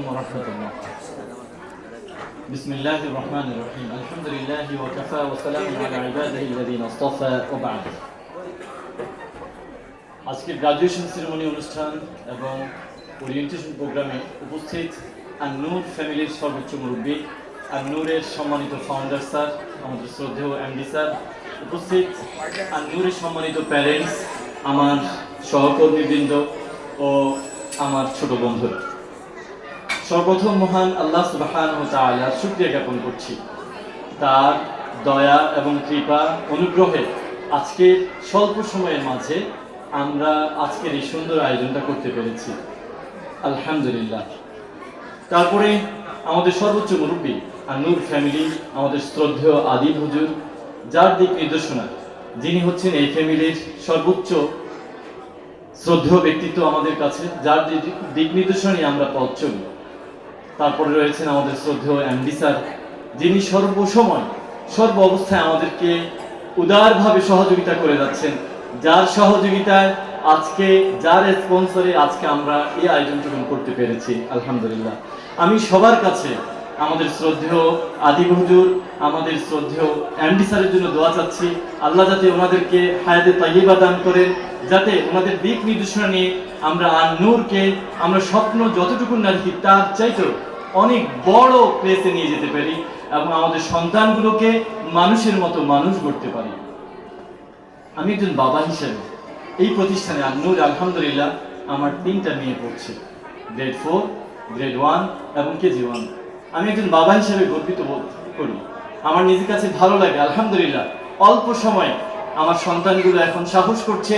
ورحمة الله. بسم الله الرحمن الرحيم. الحمد لله وكفى وسلام على عباده الذين اصطفى وبعد. আজকের graduation ceremony অনুষ্ঠান এবং ওরিয়েন্টেশন প্রোগ্রামে উপস্থিত আন-নূর ফ্যামিলির সর্বোচ্চ মুরব্বী, আন-নূরের সম্মানিত ফাউন্ডার স্যার, আমাদের শ্রদ্ধেয় এমডি স্যার, উপস্থিত আন-নূরের সম্মানিত প্যারেন্টস, আমার সহকর্মীবৃন্দ ও আমার ছোট বন্ধুরা, সর্বপ্রথম মহান আল্লাহ সুবহানাহু ওয়া তাআলার শুকরিয়া জ্ঞাপন করছি। তার দয়া এবং কৃপা অনুগ্রহে আজকের স্বল্প সময়ের মাঝে আমরা আজকের এই সুন্দর আয়োজনটা করতে পেরেছি, আলহামদুলিল্লাহ। তারপরে আমাদের সর্বোচ্চ মুরব্বী আন-নূর ফ্যামিলি, আমাদের শ্রদ্ধেয় আদিব হুজুর, যার দিক নির্দেশনা, যিনি হচ্ছেন এই ফ্যামিলির সর্বোচ্চ শ্রদ্ধেয় ব্যক্তিত্ব আমাদের কাছে, যার দিক নির্দেশনাই আমরা পথ চলি। তারপরে রয়েছেন আমাদের শ্রদ্ধেয় এমডি স্যার, যিনি সর্বসময় সর্ব অবস্থায় আমাদেরকে উদারভাবে সহযোগিতা করে যাচ্ছেন, যার সহযোগিতায় আজকে, যার স্পন্সরে আজকে আমরা এই আয়োজনটুকু করতে পেরেছি, আলহামদুলিল্লাহ। আমি সবার কাছে আমাদের শ্রদ্ধেয় আদিব হুজুর, আমাদের শ্রদ্ধেয় এমডি স্যারের জন্য দোয়া চাচ্ছি। আল্লাহ যাতে ওনাদেরকে হায়াতে তাইয়্যিবা দান করেন, যাতে ওনাদের দিক নির্দেশনা নিয়ে আমরা আন-নূরকে, আমরা স্বপ্ন যতটুকু না দেখি তার চাইতেও অনেক বড় প্লেসে নিয়ে যেতে পারি এবং আমাদের সন্তানগুলোকে মানুষের মতো মানুষ গড়তে পারি। আমি একজন বাবা হিসেবে এই প্রতিষ্ঠানে আন-নূর, আলহামদুলিল্লাহ, আমার 3টা মেয়ে পড়ছে, গ্রেড 4, গ্রেড 1 এবং কেজি 1। আমি একজন বাবা হিসেবে গর্বিত বোধ করি, আমার নিজের কাছে ভালো লাগে, আলহামদুলিল্লাহ। অল্প সময় আমার সন্তানগুলো এখন সাহস করছে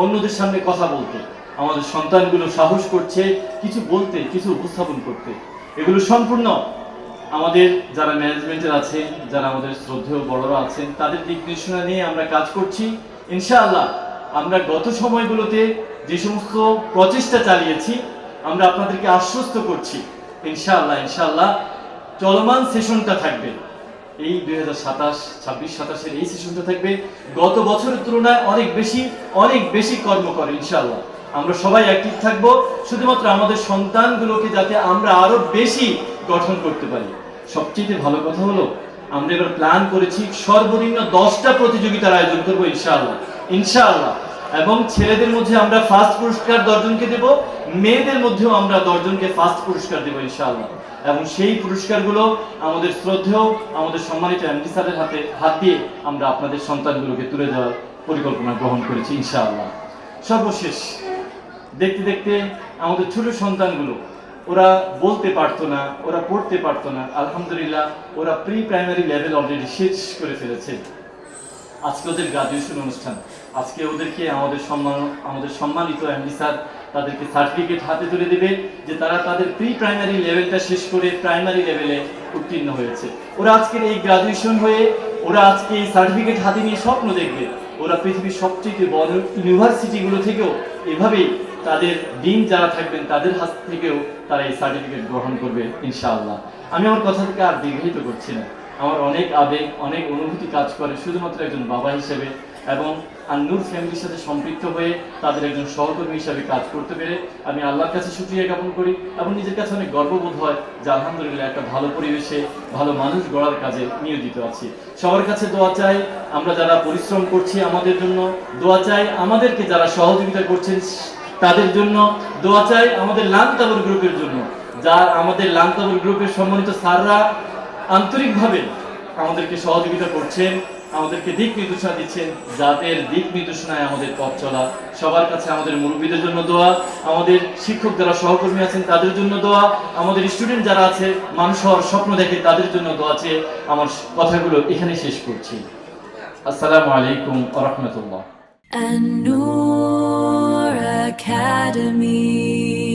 অন্যদের সামনে কথা বলতে, আমাদের সন্তানগুলো সাহস করছে কিছু বলতে, কিছু উপস্থাপন করতে। এগুলো সম্পূর্ণ আমাদের যারা ম্যানেজমেন্টের আছেন, যারা আমাদের শ্রদ্ধেয় বড়রা আছেন, তাদের দিক নির্দেশনা নিয়ে আমরা কাজ করছি। ইনশাআল্লাহ আমরা গত সময়গুলোতে যে সমস্ত প্রচেষ্টা চালিয়েছি, আমরা আপনাদেরকে আশ্বস্ত করছি ইনশাআল্লাহ ইনশাআল্লাহ চলমান সেশনটা থাকবে, এই 2027-26-27 এই সেশনটা থাকবে গত বছরের তুলনায় অনেক বেশি কর্মকর। ইনশাআল্লাহ আমরা সবাই অ্যাক্টিভ থাকবো, শুধুমাত্র আমাদের সন্তানগুলোকে যাতে আমরা আরো বেশি গঠন করতে পারি। সবচেয়ে ভালো কথা হলো, আমরা এবার প্ল্যান করেছি সর্বনিম্ন 10টা প্রতিযোগিতার আয়োজন করবো ইনশাআল্লাহ ইনশাআল্লাহ। এবং ছেলেদের মধ্যে আমরা ফার্স্ট পুরস্কার 10 জনকে দেব, মেয়েদের মধ্যেও আমরা 10 জনকে ফার্স্ট পুরস্কার দেব ইনশাআল্লাহ। এবং সেই পুরস্কারগুলো আমাদের শ্রদ্ধেয়, আমাদের সম্মানিত এমডি স্যারের হাত দিয়ে আমরা আপনাদের সন্তানগুলোকে তুলে দেওয়ার পরিকল্পনা গ্রহণ করেছি ইনশাআল্লাহ। সর্বশেষ, দেখতে দেখতে আমাদের ছোট সন্তানগুলো, ওরা বলতে পারতো না, ওরা পড়তে পারতো না, আলহামদুলিল্লাহ ওরা প্রি প্রাইমারি লেভেল অলরেডি শেষ করে ফেলেছে। আজকে ওদের গ্রাজুয়েশন অনুষ্ঠান, আজকে ওদেরকে আমাদের সম্মানিত এমডি স্যার তাদেরকে সার্টিফিকেট হাতে তুলে দেবে যে তারা তাদের প্রি প্রাইমারি লেভেলটা শেষ করে প্রাইমারি লেভেলে উত্তীর্ণ হয়েছে। ওরা আজকের এই গ্রাজুয়েশন হয়ে, ওরা আজকে এই সার্টিফিকেট হাতে নিয়ে স্বপ্ন দেখবে, ওরা পৃথিবীর সবচেয়ে বড় ইউনিভার্সিটিগুলো থেকেও এভাবেই তাদের ডিন যারা থাকবেন তাদের হাত থেকেও তারা এই সার্টিফিকেট গ্রহণ করবে ইনশাআল্লাহ। আমি আমার কথা থেকে আর দীর্ঘায়িত করছি না, আমার অনেক আবেগ, অনেক অনুভূতি কাজ করে শুধুমাত্র একজন বাবা হিসেবে এবং আন-নূর ফ্যামিলির সাথে সম্পৃক্ত হয়ে তাদের একজন সহকর্মী হিসেবে কাজ করতে পেরে আমি আল্লাহর কাছে শুকরিয়া জ্ঞাপন করি এবং নিজের কাছে অনেক গর্ববোধ হয় যে আলহামদুলিল্লাহ একটা ভালো পরিবেশে ভালো মানুষ গড়ার কাজে নিয়োজিত আছি। সবার কাছে দোয়া চাই, আমরা যারা পরিশ্রম করছি আমাদের জন্য দোয়া চাই, আমাদেরকে যারা সহযোগিতা করছেন তাদের জন্য দোয়া চাই, আমাদের লান্তাবর গ্রুপের জন্য, যার আমাদের লান্তাবর গ্রুপের সম্মানিত স্যাররা আন্তরিকভাবে আমাদেরকে সহযোগিতা করছেন, আমাদেরকে দিক নির্দেশনা দিচ্ছেন, যাদের দিক নির্দেশনায় আমাদের পথ চলা। সবার কাছে আমাদের মুরব্বীদের জন্য দোয়া, আমাদের শিক্ষক যারা সহকর্মী আছেন তাদের জন্য দোয়া, আমাদের স্টুডেন্ট যারা আছে মানুষ হওয়ার স্বপ্ন দেখে তাদের জন্য দোয়া চেয়ে আমার কথাগুলো এখানে শেষ করছি। আসসালামু আলাইকুম ওয়া রাহমাতুল্লাহ। An-Noor Academy.